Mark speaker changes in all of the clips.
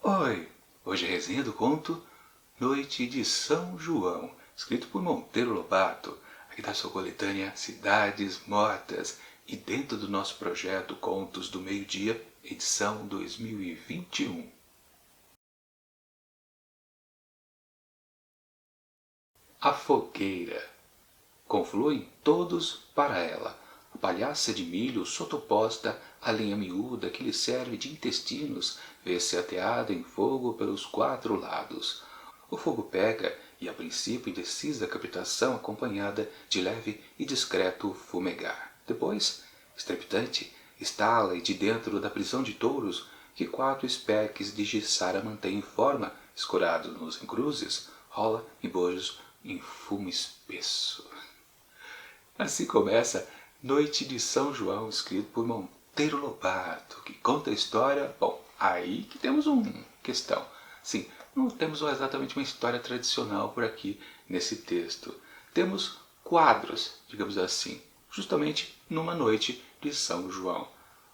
Speaker 1: Oi! Hoje é a resenha do conto Noite de São João, escrito por Monteiro Lobato, aqui da sua coletânea Cidades Mortas e dentro do nosso projeto Contos do Meio-Dia, edição 2021. A fogueira. Confluem todos para ela. A palhaça de milho sotoposta à lenha miúda que lhe serve de intestinos vê-se ateada em fogo pelos quatro lados. O fogo pega e, a princípio, indecisa captação acompanhada de leve e discreto fumegar. Depois, estrepitante, estala e de dentro da prisão de touros que quatro espeques de jiçara mantêm em forma, escorados nos encruzes, rola em bojos em fumo espesso. Assim começa Noite de São João, escrito por Monteiro Lobato, que conta a história... Bom, aí que temos uma questão. Sim, não temos exatamente uma história tradicional por aqui nesse texto. Temos quadros, digamos assim, justamente numa noite de São João.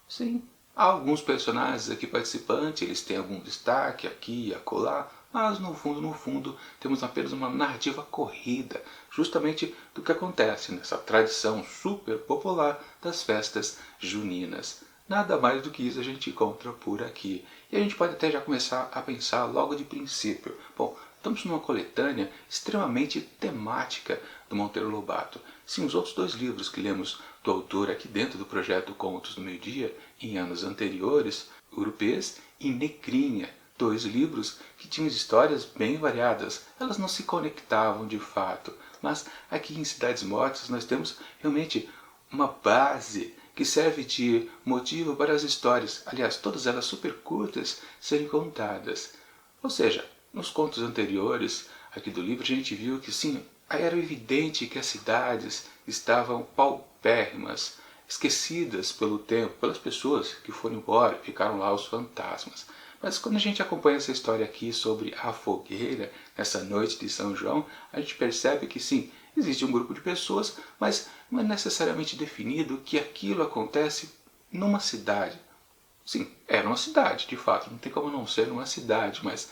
Speaker 1: Sim, há alguns personagens aqui participantes, eles têm algum destaque aqui e acolá, mas no fundo, temos apenas uma narrativa corrida, justamente do que acontece nessa tradição super popular das festas juninas. Nada mais do que isso a gente encontra por aqui. E a gente pode até já começar a pensar logo de princípio. Bom, estamos numa coletânea extremamente temática do Monteiro Lobato. Sim, os outros dois livros que lemos do autor aqui dentro do projeto Contos do Meio-Dia, em anos anteriores, Urupês e Necrinha, dois livros que tinham histórias bem variadas. Elas não se conectavam de fato, mas aqui em Cidades Mortas nós temos realmente uma base que serve de motivo para as histórias, aliás, todas elas super curtas, serem contadas. Ou seja, nos contos anteriores aqui do livro a gente viu que sim, era evidente que as cidades estavam paupérrimas, esquecidas pelo tempo, pelas pessoas que foram embora, ficaram lá os fantasmas. Mas quando a gente acompanha essa história aqui sobre a fogueira, nessa noite de São João, a gente percebe que sim, existe um grupo de pessoas, mas não é necessariamente definido que aquilo acontece numa cidade. Sim, era uma cidade, de fato, não tem como não ser uma cidade, mas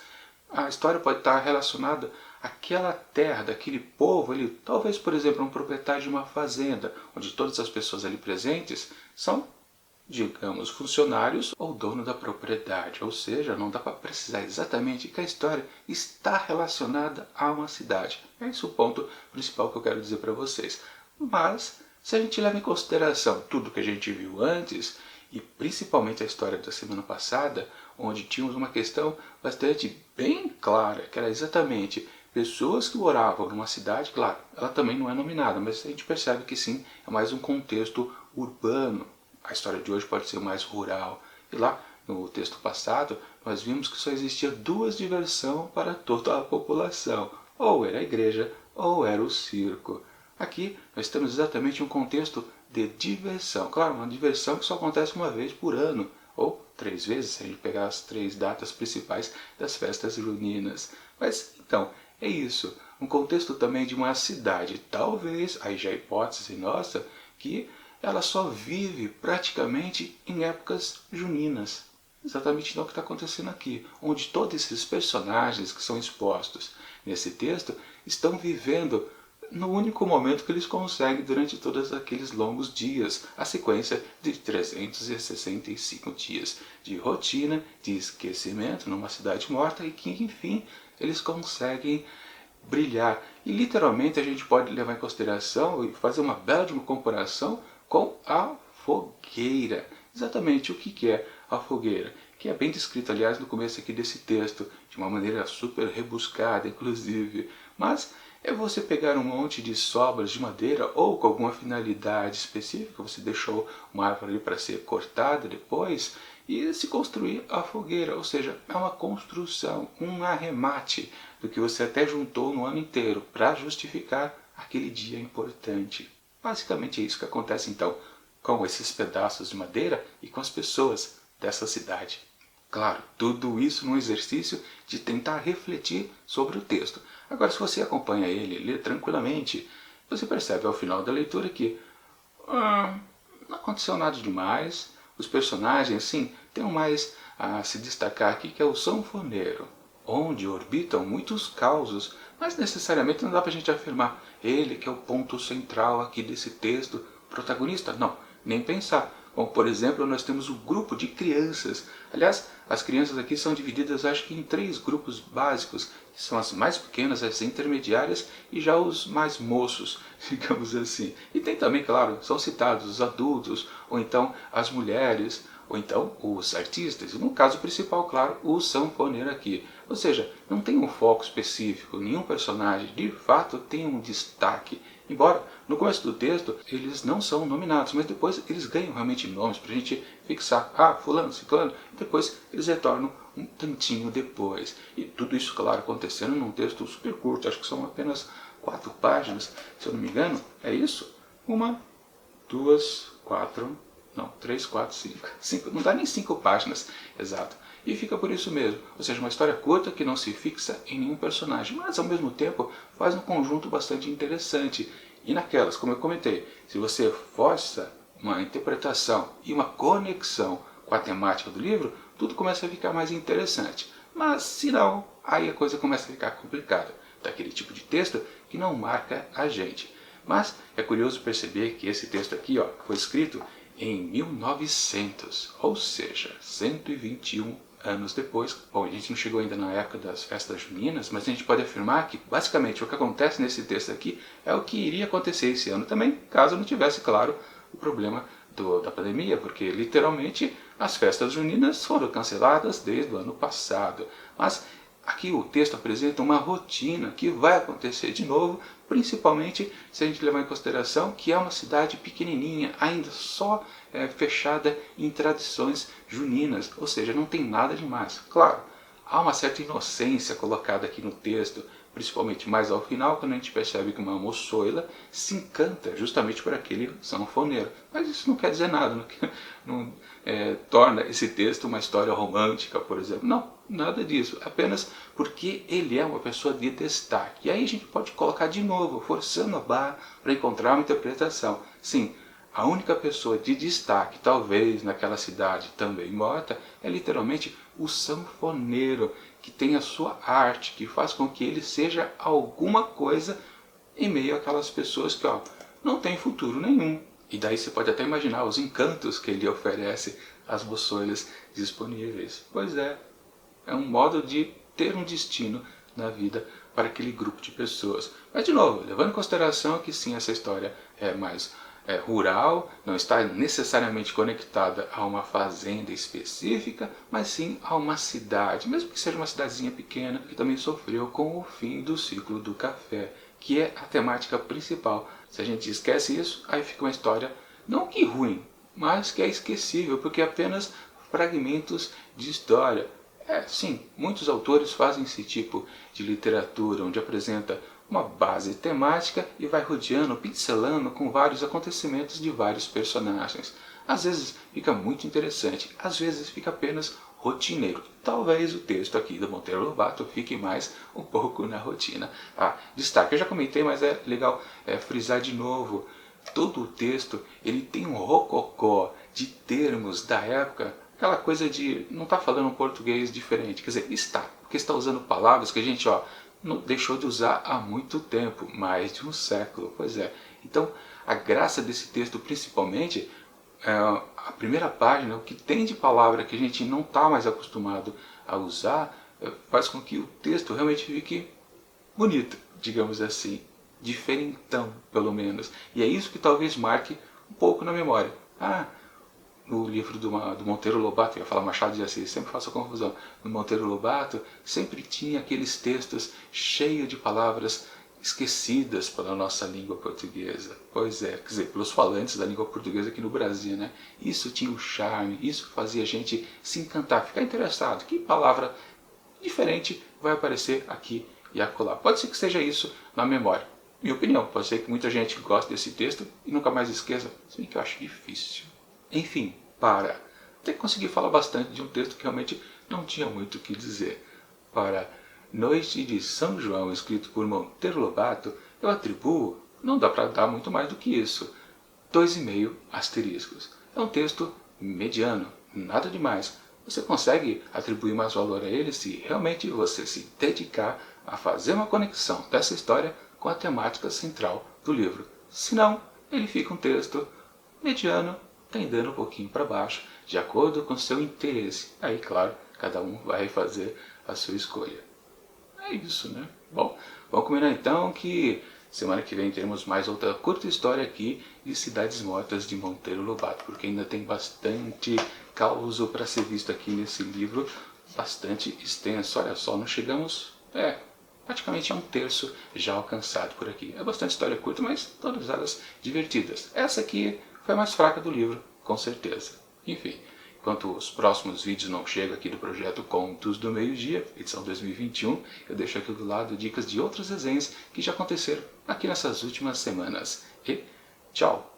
Speaker 1: a história pode estar relacionada àquela terra, daquele povo ali, talvez, por exemplo, um proprietário de uma fazenda, onde todas as pessoas ali presentes são, digamos, funcionários ou dono da propriedade, ou seja, não dá para precisar exatamente que a história está relacionada a uma cidade. É esse o ponto principal que eu quero dizer para vocês. Mas, se a gente leva em consideração tudo que a gente viu antes, e principalmente a história da semana passada, onde tínhamos uma questão bastante bem clara, que era exatamente pessoas que moravam numa cidade, claro, ela também não é nominada, mas a gente percebe que sim, é mais um contexto urbano. A história de hoje pode ser mais rural. E lá, no texto passado, nós vimos que só existia duas diversões para toda a população. Ou era a igreja, ou era o circo. Aqui, nós temos exatamente um contexto de diversão. Claro, uma diversão que só acontece uma vez por ano. Ou 3 vezes, se a gente pegar as 3 datas principais das festas juninas. Mas, então, é isso. Um contexto também de uma cidade. Talvez, aí já é hipótese nossa, que ela só vive praticamente em épocas juninas. Exatamente não o que está acontecendo aqui, onde todos esses personagens que são expostos nesse texto estão vivendo no único momento que eles conseguem durante todos aqueles longos dias, a sequência de 365 dias de rotina, de esquecimento numa cidade morta e que, enfim, eles conseguem brilhar. E literalmente a gente pode levar em consideração e fazer uma bela de uma comparação com a fogueira. Exatamente o que é a fogueira, que é bem descrito, aliás, no começo aqui desse texto, de uma maneira super rebuscada, inclusive. Mas é você pegar um monte de sobras de madeira ou com alguma finalidade específica, você deixou uma árvore ali para ser cortada depois, e se construir a fogueira, ou seja, é uma construção, um arremate do que você até juntou no ano inteiro para justificar aquele dia importante. Basicamente é isso que acontece então com esses pedaços de madeira e com as pessoas dessa cidade. Claro, tudo isso num exercício de tentar refletir sobre o texto. Agora, se você acompanha ele, lê tranquilamente, você percebe ao final da leitura que não aconteceu nada demais. Os personagens, sim, têm mais a se destacar aqui, que é o sanfoneiro, onde orbitam muitos causos, mas necessariamente não dá para a gente afirmar ele que é o ponto central aqui desse texto, protagonista, não, nem pensar. Como, por exemplo, nós temos o grupo de crianças. Aliás, as crianças aqui são divididas, acho que em 3 grupos básicos, que são as mais pequenas, as intermediárias e já os mais moços, digamos assim. E tem também, claro, são citados os adultos, ou então as mulheres, ou então os artistas, e no caso principal, claro, o sanfoneiro aqui. Ou seja, não tem um foco específico, nenhum personagem de fato tem um destaque. Embora no começo do texto eles não são nominados, mas depois eles ganham realmente nomes para a gente fixar, ah, fulano, ciclano, e depois eles retornam um tantinho depois. E tudo isso, claro, acontecendo num texto super curto, acho que são apenas 4 páginas, se eu não me engano, é isso? 1, 2, 4, não, 3, 4, 5, não dá nem 5 páginas, exato. E fica por isso mesmo, ou seja, uma história curta que não se fixa em nenhum personagem, mas ao mesmo tempo faz um conjunto bastante interessante. E naquelas, como eu comentei, se você força uma interpretação e uma conexão com a temática do livro, tudo começa a ficar mais interessante. Mas se não, aí a coisa começa a ficar complicada, daquele tipo de texto que não marca a gente. Mas é curioso perceber que esse texto aqui foi escrito em 1900, ou seja, 121 anos depois. Bom, a gente não chegou ainda na época das festas juninas, mas a gente pode afirmar que basicamente o que acontece nesse texto aqui é o que iria acontecer esse ano também, caso não tivesse, claro, o problema da pandemia, porque literalmente as festas juninas foram canceladas desde o ano passado. Mas aqui o texto apresenta uma rotina que vai acontecer de novo, principalmente se a gente levar em consideração que é uma cidade pequenininha, ainda só fechada em tradições juninas, ou seja, não tem nada demais. Claro, há uma certa inocência colocada aqui no texto, principalmente mais ao final, quando a gente percebe que uma moçoila se encanta justamente por aquele sanfoneiro. Mas isso não quer dizer nada, não torna esse texto uma história romântica, por exemplo. Não, nada disso, apenas porque ele é uma pessoa de destaque. E aí a gente pode colocar de novo, forçando a barra para encontrar uma interpretação. Sim, a única pessoa de destaque, talvez naquela cidade também morta, é literalmente o sanfoneiro, que tem a sua arte, que faz com que ele seja alguma coisa em meio àquelas pessoas que não tem futuro nenhum. E daí você pode até imaginar os encantos que ele oferece às moçoilas disponíveis. Pois é um modo de ter um destino na vida para aquele grupo de pessoas. Mas de novo, levando em consideração que sim, essa história é mais rural, não está necessariamente conectada a uma fazenda específica, mas sim a uma cidade, mesmo que seja uma cidadezinha pequena, que também sofreu com o fim do ciclo do café, que é a temática principal. Se a gente esquece isso, aí fica uma história não que ruim, mas que é esquecível, porque é apenas fragmentos de história. Sim, muitos autores fazem esse tipo de literatura, onde apresenta uma base temática e vai rodeando, pincelando com vários acontecimentos de vários personagens. Às vezes fica muito interessante, às vezes fica apenas rotineiro. Talvez o texto aqui do Monteiro Lobato fique mais um pouco na rotina. Destaque, eu já comentei, mas é legal frisar de novo. Todo o texto ele tem um rococó de termos da época, aquela coisa de não estar falando um português diferente, quer dizer, está, porque está usando palavras que a gente não deixou de usar há muito tempo, mais de um século, pois é. Então, a graça desse texto, principalmente, a primeira página, o que tem de palavra que a gente não está mais acostumado a usar, faz com que o texto realmente fique bonito, digamos assim, diferentão, pelo menos. E é isso que talvez marque um pouco na memória. No livro do Monteiro Lobato, eu ia falar Machado de Assis, sempre faço a confusão. No Monteiro Lobato, sempre tinha aqueles textos cheios de palavras esquecidas pela nossa língua portuguesa. Pois é, quer dizer, pelos falantes da língua portuguesa aqui no Brasil, né? Isso tinha um charme, isso fazia a gente se encantar, ficar interessado. Que palavra diferente vai aparecer aqui e acolá? Pode ser que seja isso na memória. Minha opinião, pode ser que muita gente goste desse texto e nunca mais esqueça, se bem que eu acho difícil. Enfim, para até conseguir falar bastante de um texto que realmente não tinha muito o que dizer. Para Noite de São João, escrito por Monteiro Lobato, eu atribuo, não dá para dar muito mais do que isso, 2,5 asteriscos. É um texto mediano, nada demais, você consegue atribuir mais valor a ele se realmente você se dedicar a fazer uma conexão dessa história com a temática central do livro. Senão, ele fica um texto mediano, tendendo um pouquinho para baixo, de acordo com seu interesse. Aí, claro, cada um vai fazer a sua escolha. É isso, né? Bom, vamos combinar então que semana que vem teremos mais outra curta história aqui de Cidades Mortas de Monteiro Lobato, porque ainda tem bastante caos para ser visto aqui nesse livro, bastante extenso. Olha só, nós chegamos, praticamente a um terço já alcançado por aqui. É bastante história curta, mas todas elas divertidas. Essa aqui foi a mais fraca do livro, com certeza. Enfim, enquanto os próximos vídeos não chegam aqui do projeto Contos do Meio-Dia, edição 2021, eu deixo aqui do lado dicas de outras resenhas que já aconteceram aqui nessas últimas semanas. E tchau!